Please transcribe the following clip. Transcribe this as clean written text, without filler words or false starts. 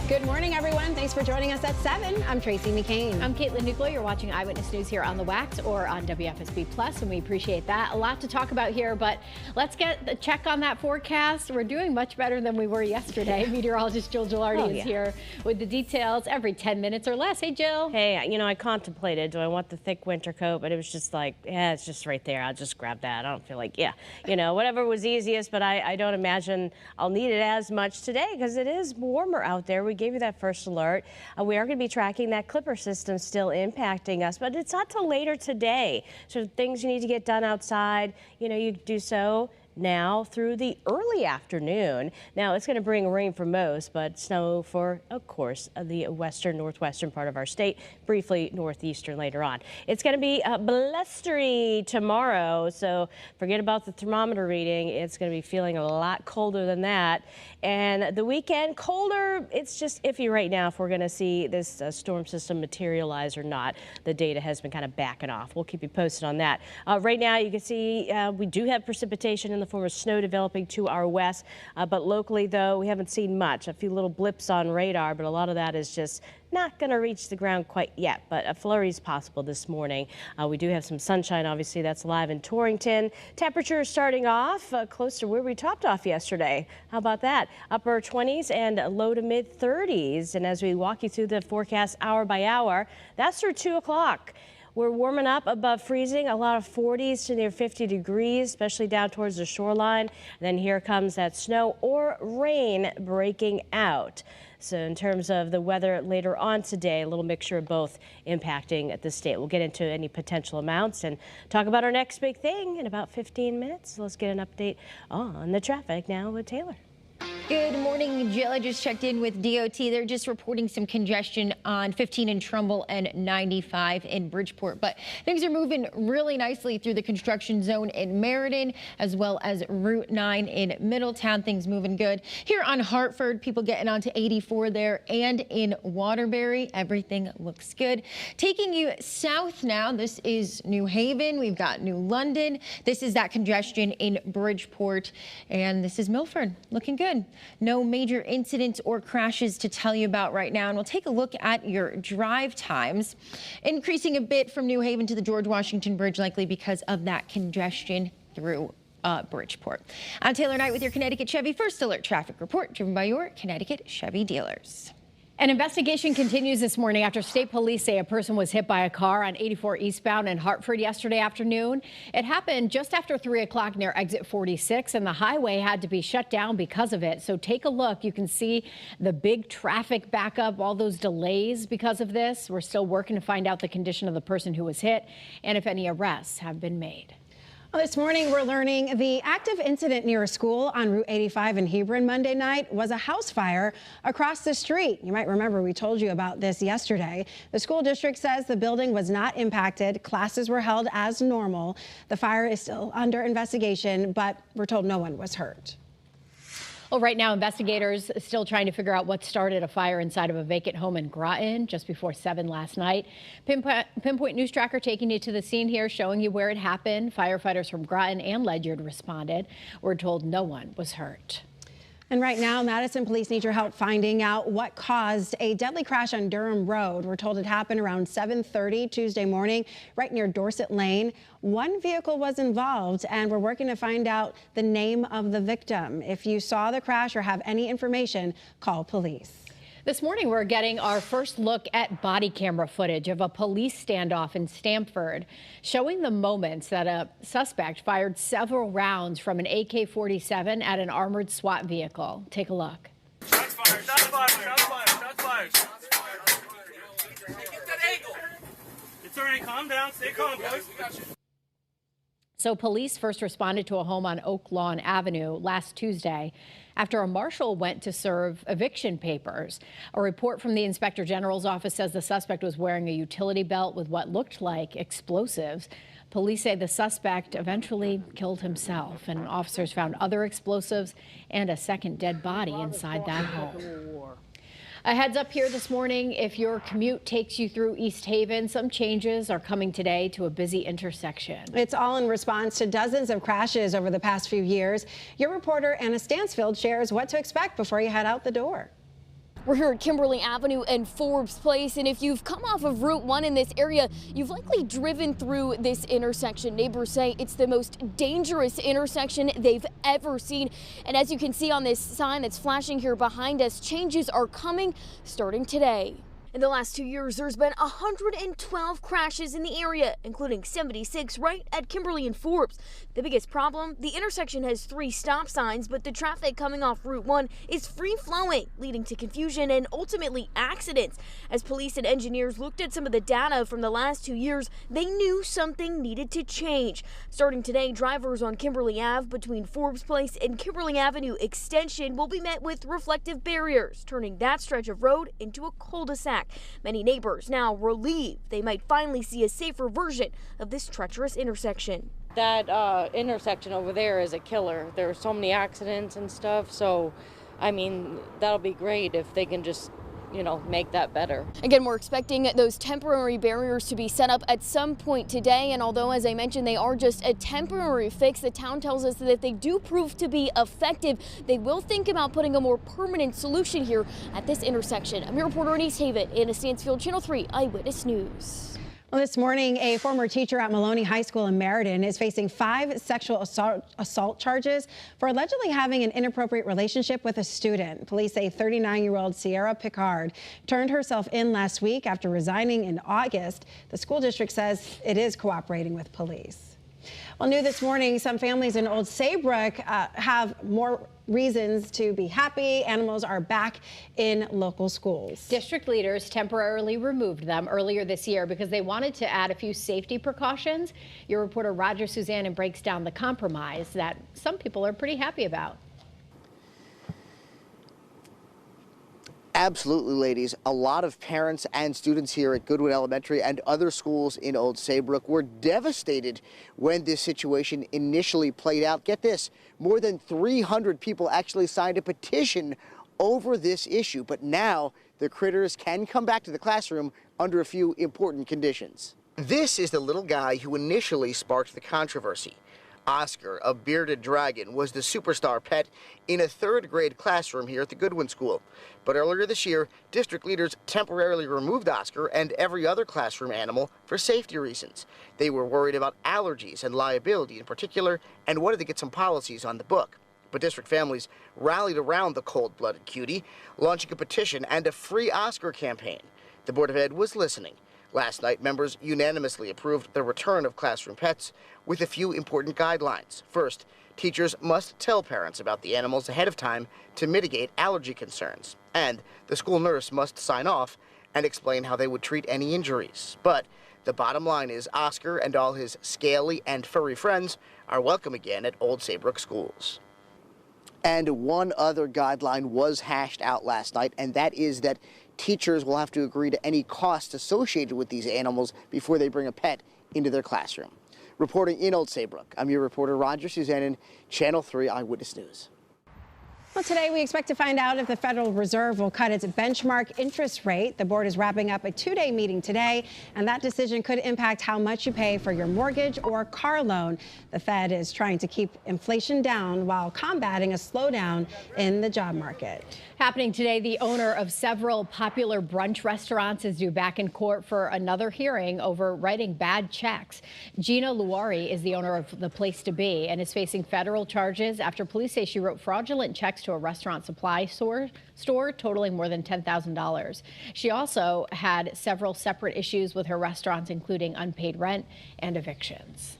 Good morning, everyone. Thanks for joining us at 7. I'm Tracey McCain. I'm Nuclo. You're watching Eyewitness News here on the Wax or on WFSB Plus, and we appreciate that. A lot to talk about here, but let's get the check on that forecast. We're doing much better than we were yesterday. Meteorologist Jill Gilardi is here with the details every 10 minutes or less. Hey, Jill. Hey, you know, I contemplated, do I want the thick winter coat? But it was just like, yeah, it's just right there. I'll just grab that. I don't feel like, whatever was easiest, but I don't imagine I'll need it as much today because it is warmer out there. We gave you that first alert. We are going to be tracking that clipper system still impacting us, but it's not till later today. So things you need to get done outside, you do so now through the early afternoon. Now it's going to bring rain for most, but snow for, of course, the western, northwestern part of our state, briefly northeastern later on. It's going to be blustery tomorrow, so forget about the thermometer reading. It's going to be feeling a lot colder than that. And the weekend, colder. It's just iffy right now if we're going to see this storm system materialize or not. The data has been kind of backing off. We'll keep you posted on that. Right now, you can see we do have precipitation in the form of snow developing to our west, but locally, though, we haven't seen much. A few little blips on radar, but a lot of that is just not going to reach the ground quite yet, but a flurry is possible this morning. We do have some sunshine, obviously, that's live in Torrington. Temperatures starting off close to where we topped off yesterday. How about that? Upper 20s and low to mid 30s. And as we walk you through the forecast hour by hour, that's through 2 o'clock. We're warming up above freezing, a lot of 40s to near 50 degrees, especially down towards the shoreline. And then here comes that snow or rain breaking out. So in terms of the weather later on today, a little mixture of both impacting the state. We'll get into any potential amounts and talk about our next big thing in about 15 minutes. So let's get an update on the traffic now with Taylor. Good morning, Jill. I just checked in with DOT. They're just reporting some congestion on 15 in Trumbull and 95 in Bridgeport. But things are moving really nicely through the construction zone in Meriden, as well as Route 9 in Middletown. Things moving good. Here on Hartford, people getting onto 84 there, and in Waterbury, everything looks good. Taking you south now, this is New Haven. We've got New London. This is that congestion in Bridgeport, and this is Milford. Looking good. No major incidents or crashes to tell you about right now. And we'll take a look at your drive times. Increasing a bit from New Haven to the George Washington Bridge, likely because of that congestion through Bridgeport. I'm Taylor Knight with your Connecticut Chevy First Alert Traffic Report, driven by your Connecticut Chevy dealers. An investigation continues this morning after state police say a person was hit by a car on 84 eastbound in Hartford yesterday afternoon. It happened just after 3 o'clock near exit 46, and the highway had to be shut down because of it. So take a look. You can see the big traffic backup, all those delays because of this. We're still working to find out the condition of the person who was hit and if any arrests have been made. Well, this morning, we're learning the active incident near a school on Route 85 in Hebron Monday night was a house fire across the street. You might remember we told you about this yesterday. The school district says the building was not impacted. Classes were held as normal. The fire is still under investigation, but we're told no one was hurt. Well, right now, investigators still trying to figure out what started a fire inside of a vacant home in Groton just before 7 last night. Pinpoint News Tracker taking you to the scene here, showing you where it happened. Firefighters from Groton and Ledyard responded. We're told no one was hurt. And right now, Madison police need your help finding out what caused a deadly crash on Durham Road. We're told it happened around 7:30 Tuesday morning, right near Dorset Lane. One vehicle was involved, and we're working to find out the name of the victim. If you saw the crash or have any information, call police. This morning, we're getting our first look at body camera footage of a police standoff in Stamford, showing the moments that a suspect fired several rounds from an AK-47 at an armored SWAT vehicle. Take a look. Shots fired, shots fired, shots fired, shots fired. Hey, get that angle. It's all right, calm down, stay calm, boys. We got you. So police first responded to a home on Oak Lawn Avenue last Tuesday after a marshal went to serve eviction papers. A report from the Inspector General's office says the suspect was wearing a utility belt with what looked like explosives. Police say the suspect eventually killed himself, and officers found other explosives and a second dead body inside that home. A heads up here this morning, if your commute takes you through East Haven, some changes are coming today to a busy intersection. It's all in response to dozens of crashes over the past few years. Your reporter Anna Stansfield shares what to expect before you head out the door. We're here at Kimberly Avenue and Forbes Place, and if you've come off of Route 1 in this area, you've likely driven through this intersection. Neighbors say it's the most dangerous intersection they've ever seen. And as you can see on this sign that's flashing here behind us, changes are coming starting today. In the last 2 years, there's been 112 crashes in the area, including 76 right at Kimberly and Forbes. The biggest problem, the intersection has 3 stop signs, but the traffic coming off Route 1 is free-flowing, leading to confusion and ultimately accidents. As police and engineers looked at some of the data from the last 2 years, they knew something needed to change. Starting today, drivers on Kimberly Ave between Forbes Place and Kimberly Avenue Extension will be met with reflective barriers, turning that stretch of road into a cul-de-sac. Many neighbors now relieved they might finally see a safer version of this treacherous intersection. That intersection over there is a killer. There are so many accidents and stuff, so I mean, that'll be great if they can just, make that better. Again, we're expecting those temporary barriers to be set up at some point today, and although, as I mentioned, they are just a temporary fix, the town tells us that if they do prove to be effective, they will think about putting a more permanent solution here at this intersection. I'm your reporter in East Haven, Anna Stansfield, Channel 3 Eyewitness News. Well, this morning, a former teacher at Maloney High School in Meriden is facing 5 sexual assault charges for allegedly having an inappropriate relationship with a student. Police say 39-year-old Sierra Picard turned herself in last week after resigning in August. The school district says it is cooperating with police. Well, new this morning, some families in Old Saybrook have more reasons to be happy. Animals are back in local schools. District leaders temporarily removed them earlier this year because they wanted to add a few safety precautions. Your reporter Roger Suzanne breaks down the compromise that some people are pretty happy about. Absolutely, ladies. A lot of parents and students here at Goodwin Elementary and other schools in Old Saybrook were devastated when this situation initially played out. Get this, more than 300 people actually signed a petition over this issue, but now the critters can come back to the classroom under a few important conditions. This is the little guy who initially sparked the controversy. Oscar, a bearded dragon, was the superstar pet in a 3rd grade classroom here at the Goodwin School. But earlier this year, district leaders temporarily removed Oscar and every other classroom animal for safety reasons. They were worried about allergies and liability in particular and wanted to get some policies on the book. But district families rallied around the cold-blooded cutie, launching a petition and a free Oscar campaign. The Board of Ed was listening. Last night, members unanimously approved the return of classroom pets with a few important guidelines. First, teachers must tell parents about the animals ahead of time to mitigate allergy concerns. And the school nurse must sign off and explain how they would treat any injuries. But the bottom line is Oscar and all his scaly and furry friends are welcome again at Old Saybrook schools. And one other guideline was hashed out last night, and that is that teachers will have to agree to any costs associated with these animals before they bring a pet into their classroom. Reporting in Old Saybrook, I'm your reporter Roger Suzanne, Channel 3 Eyewitness News. Well, today we expect to find out if the Federal Reserve will cut its benchmark interest rate. The board is wrapping up a 2-day meeting today, and that decision could impact how much you pay for your mortgage or car loan. The Fed is trying to keep inflation down while combating a slowdown in the job market. Happening today, the owner of several popular brunch restaurants is due back in court for another hearing over writing bad checks. Gina Luari is the owner of the Place to Be and is facing federal charges after police say she wrote fraudulent checks to a restaurant supply store totaling more than $10,000. She also had several separate issues with her restaurants, including unpaid rent and evictions.